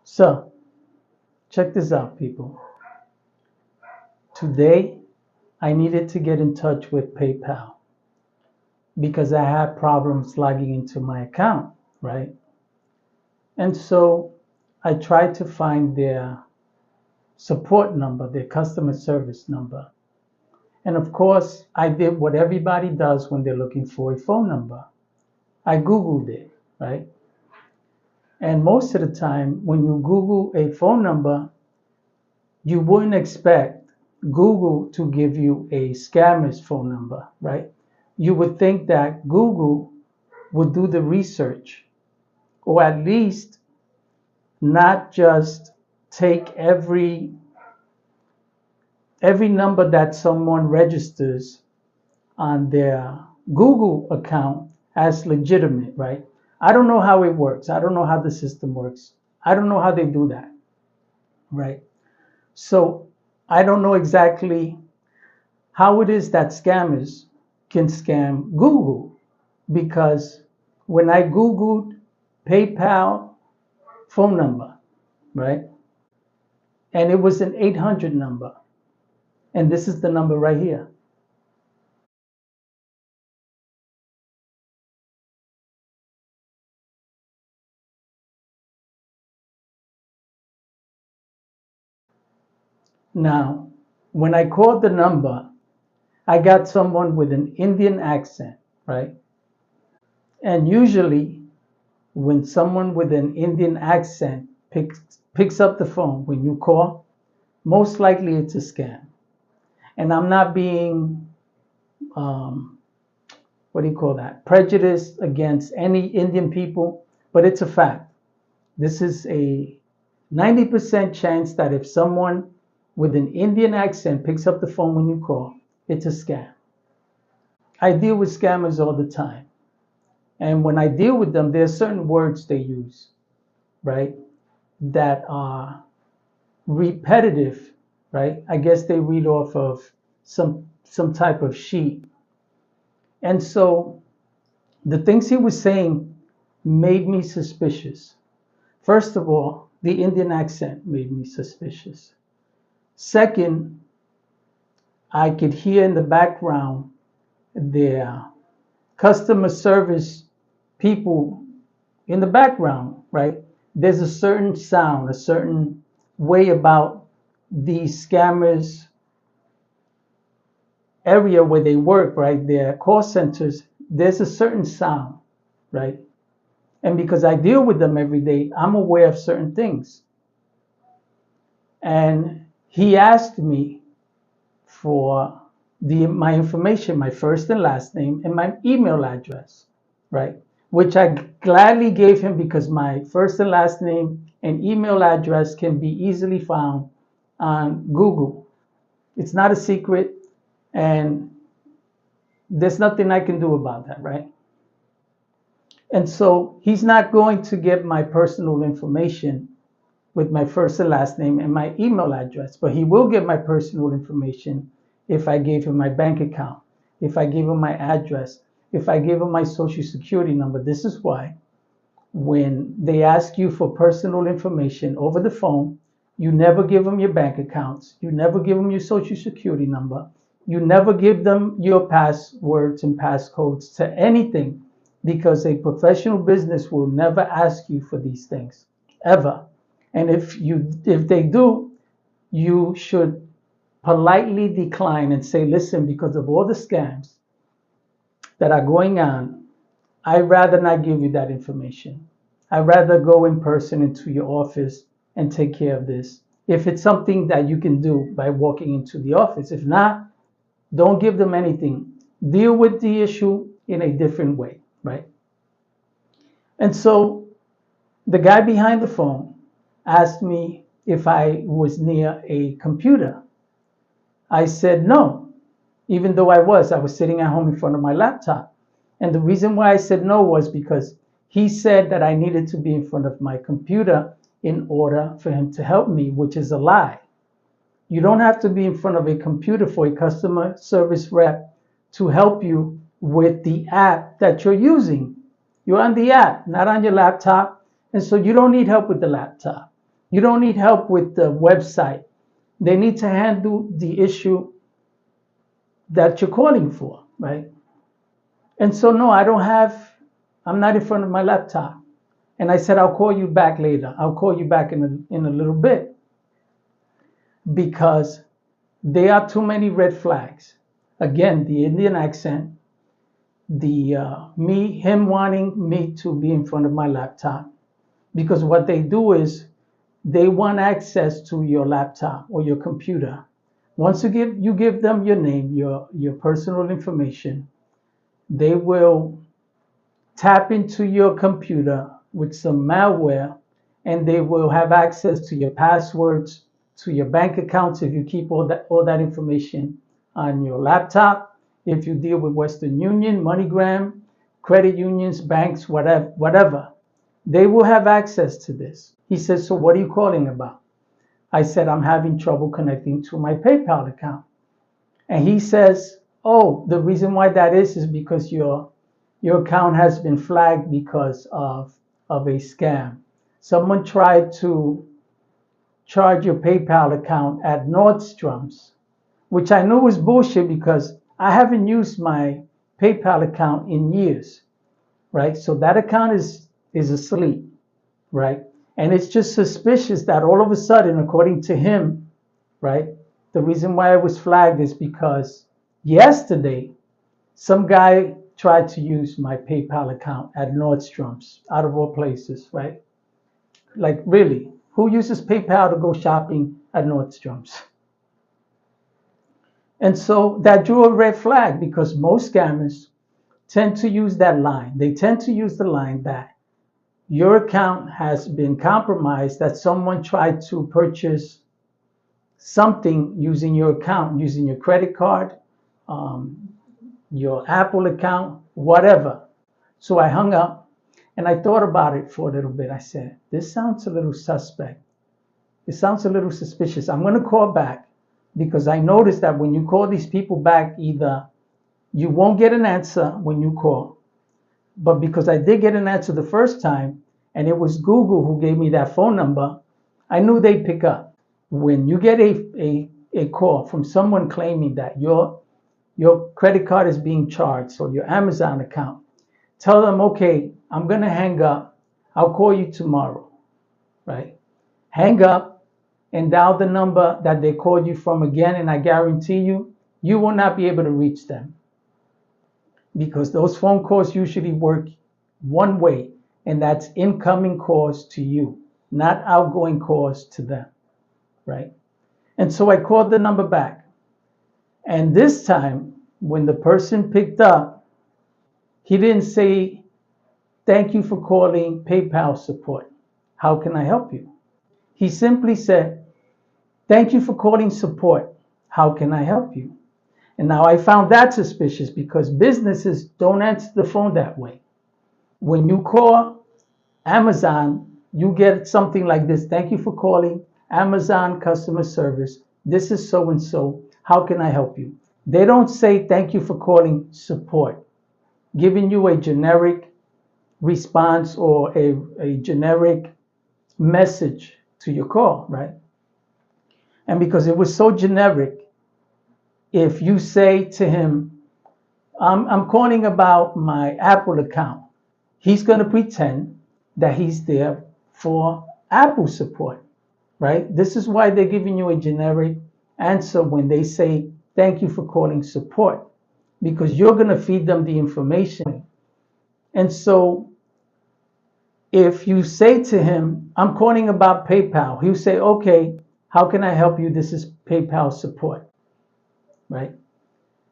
So, check this out, people. Today, I needed to get in touch with PayPal because I had problems logging into my account, right? And so I tried to find their support number, their customer service number. And of course, I did what everybody does when they're looking for a phone number. I Googled it, right? And most of the time, when you Google a phone number, you wouldn't expect Google to give you a scammer's phone number, right? You would think that Google would do the research, or at least not just take every number that someone registers on their Google account as legitimate, right? I don't know how it works. I don't know how the system works. I don't know how they do that, right? So I don't know exactly how it is that scammers can scam Google, because when I Googled PayPal phone number, right, and it was an 800 number, and this is the number right here. Now, when I called the number, I got someone with an Indian accent, right? And usually, when someone with an Indian accent picks up the phone when you call, most likely it's a scam. And I'm not being, um, what do you call that, prejudiced against any Indian people, but it's a fact. This is a 90% chance that if someone with an Indian accent picks up the phone when you call, it's a scam. I deal with scammers all the time. And when I deal with them, there are certain words they use, right, that are repetitive, right? I guess they read off of some type of sheet. And so the things he was saying made me suspicious. First of all, the Indian accent made me suspicious. Second, I could hear in the background their customer service people in the background, right? There's a certain sound, a certain way about these scammers area where they work, right? Their call centers, there's a certain sound, right? And because I deal with them every day, I'm aware of certain things. And he asked me for my information, my first and last name, and my email address, right? Which I gladly gave him because my first and last name and email address can be easily found on Google. It's not a secret, and there's nothing I can do about that, right? And so he's not going to get my personal information with my first and last name and my email address, but he will get my personal information if I gave him my bank account, if I gave him my address, if I gave him my social security number. This is why when they ask you for personal information over the phone, you never give them your bank accounts, you never give them your social security number, you never give them your passwords and passcodes to anything, because a professional business will never ask you for these things ever. And if they do, you should politely decline and say, listen, because of all the scams that are going on, I'd rather not give you that information. I'd rather go in person into your office and take care of this. If it's something that you can do by walking into the office. If not, don't give them anything. Deal with the issue in a different way, right? And so the guy behind the phone asked me if I was near a computer. I said no, even though I was sitting at home in front of my laptop. And the reason why I said no was because he said that I needed to be in front of my computer in order for him to help me, which is a lie. You don't have to be in front of a computer for a customer service rep to help you with the app that you're using. You're on the app, not on your laptop. And so you don't need help with the laptop. You don't need help with the website. They need to handle the issue that you're calling for, right? And so, no, I'm not in front of my laptop. And I said, I'll call you back later. I'll call you back in a little bit because there are too many red flags. Again, the Indian accent, him wanting me to be in front of my laptop. Because what they do is they want access to your laptop or your computer. Once you give them your name, your personal information, they will tap into your computer with some malware, and they will have access to your passwords, to your bank accounts if you keep all that information on your laptop. If you deal with Western Union, MoneyGram, credit unions, banks, whatever, they will have access to this. He says, so what are you calling about? I said, I'm having trouble connecting to my PayPal account. And he says, oh, the reason why that is because your account has been flagged because of a scam. Someone tried to charge your PayPal account at Nordstrom's, which I knew was bullshit because I haven't used my PayPal account in years, right? So that account is asleep, right? And it's just suspicious that all of a sudden, according to him, right, the reason why it was flagged is because yesterday some guy tried to use my PayPal account at Nordstrom's, out of all places, right? Like, really, who uses PayPal to go shopping at Nordstrom's? And so that drew a red flag because most scammers tend to use that line. They tend to use the line that your account has been compromised, that someone tried to purchase something using your account, using your credit card, your Apple account, whatever. So I hung up and I thought about it for a little bit. I said, this sounds a little suspect. It sounds a little suspicious. I'm going to call back because I noticed that when you call these people back, either you won't get an answer when you call, but because I did get an answer the first time and it was Google who gave me that phone number, I knew they'd pick up. When you get a call from someone claiming that your credit card is being charged or your Amazon account, tell them, okay, I'm going to hang up. I'll call you tomorrow, right? Hang up and dial the number that they called you from again, and I guarantee you will not be able to reach them because those phone calls usually work one way, and that's incoming calls to you, not outgoing calls to them, right? And so I called the number back. And this time, when the person picked up, he didn't say, thank you for calling PayPal support. How can I help you? He simply said, thank you for calling support. How can I help you? And now I found that suspicious because businesses don't answer the phone that way. When you call Amazon, you get something like this. Thank you for calling Amazon customer service. This is so and so. How can I help you? They don't say thank you for calling support, giving you a generic response or a generic message to your call, right? And because it was so generic, if you say to him, I'm calling about my Apple account, he's going to pretend that he's there for Apple support, right? This is why they're giving you a generic answer when they say, thank you for calling support, because you're going to feed them the information. And so if you say to him, I'm calling about PayPal, he'll say, okay, how can I help you? This is PayPal support, right?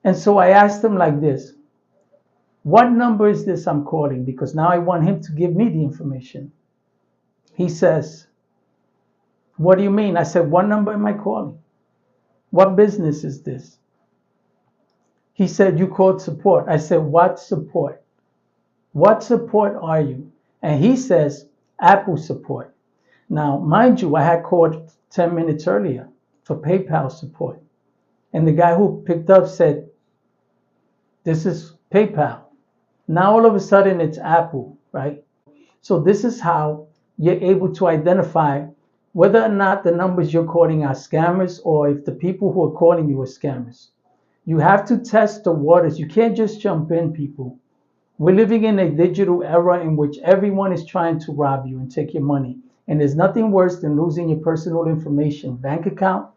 And so I asked him like this, what number is this I'm calling? Because now I want him to give me the information. He says, what do you mean? I said, what number am I calling? What business is this? He said, you called support. I said, what support? What support are you? And he says, Apple support. Now, mind you, I had called 10 minutes earlier for PayPal support. And the guy who picked up said, this is PayPal. Now, all of a sudden, it's Apple, right? So this is how you're able to identify whether or not the numbers you're calling are scammers or if the people who are calling you are scammers. You have to test the waters. You can't just jump in, people. We're living in a digital era in which everyone is trying to rob you and take your money. And there's nothing worse than losing your personal information, bank account,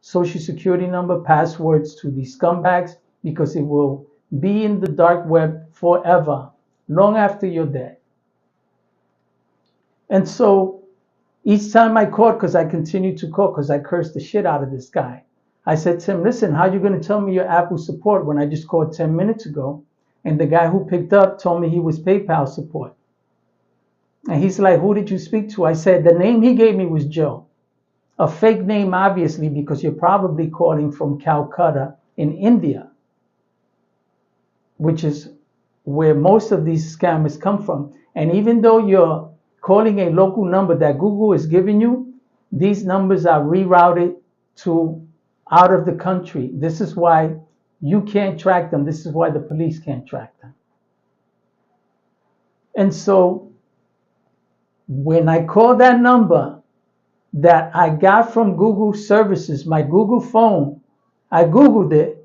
social security number, passwords to these scumbags, because it will be in the dark web forever, long after you're dead. And so each time I called, because I continued to call because I cursed the shit out of this guy, I said to him, listen, how are you going to tell me your Apple support when I just called 10 minutes ago? And the guy who picked up told me he was PayPal support. And he's like, who did you speak to? I said, the name he gave me was Joe. A fake name, obviously, because you're probably calling from Calcutta in India, which is where most of these scammers come from. And even though you're calling a local number that Google is giving you, these numbers are rerouted to out of the country. This is why you can't track them. This is why the police can't track them. And so when I call that number that I got from Google services, my Google phone, I Googled it,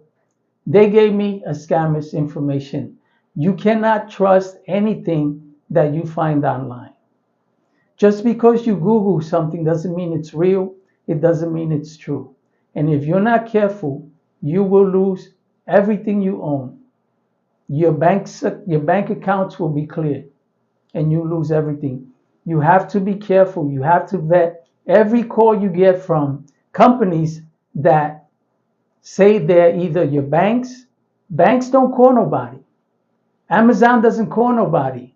they gave me a scammer's information. You cannot trust anything that you find online. Just because you Google something doesn't mean it's real. It doesn't mean it's true. And if you're not careful, you will lose everything you own. Your bank accounts will be cleared and you lose everything. You have to be careful. You have to vet every call you get from companies that say they're either your banks. Banks don't call nobody. Amazon doesn't call nobody.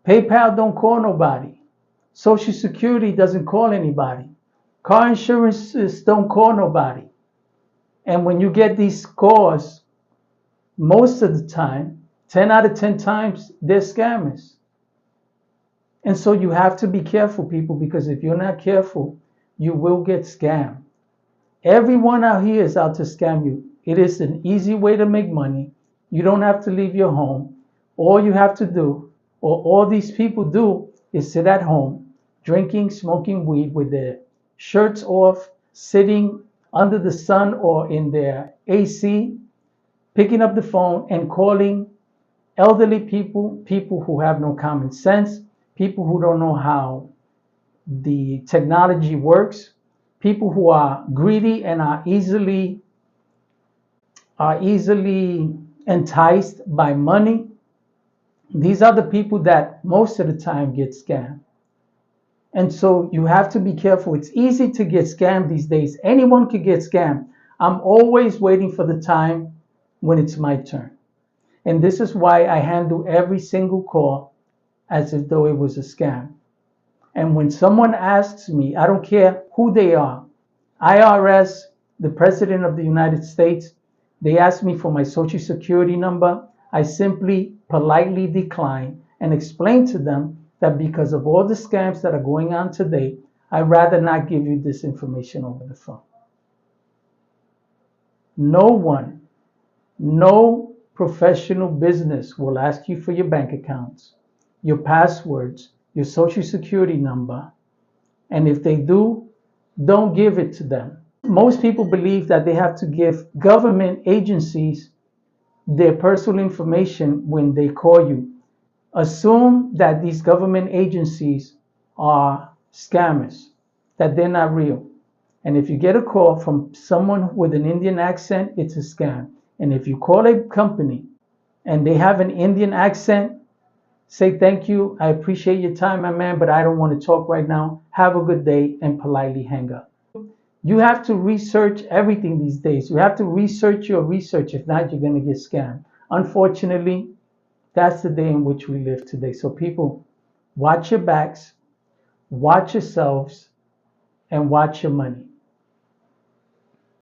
PayPal don't call nobody. Social Security doesn't call anybody. Car insurances don't call nobody. And when you get these calls, most of the time, 10 out of 10 times, they're scammers. And so you have to be careful, people, because if you're not careful, you will get scammed. Everyone out here is out to scam you. It is an easy way to make money. You don't have to leave your home. All you have to do, or all these people do, is sit at home, drinking, smoking weed with their shirts off, sitting under the sun or in their AC, picking up the phone and calling elderly people, people who have no common sense, people who don't know how the technology works, people who are greedy and are easily enticed by money. These are the people that most of the time get scammed. And so you have to be careful. It's easy to get scammed these days. Anyone could get scammed. I'm always waiting for the time when it's my turn. And this is why I handle every single call as if though it was a scam. And when someone asks me, I don't care who they are, IRS, the President of the United States, they ask me for my Social Security number, I simply politely decline and explain to them that because of all the scams that are going on today, I'd rather not give you this information over the phone. No one, no professional business will ask you for your bank accounts, your passwords, your Social Security number. And if they do, don't give it to them. Most people believe that they have to give government agencies their personal information when they call you. Assume that these government agencies are scammers, that they're not real. And if you get a call from someone with an Indian accent, it's a scam. And if you call a company and they have an Indian accent, say thank you, I appreciate your time, my man, but I don't want to talk right now. Have a good day, and politely hang up. You have to research everything these days. You have to research your research. If not, you're going to get scammed. Unfortunately, that's the day in which we live today. So people, watch your backs, watch yourselves, and watch your money.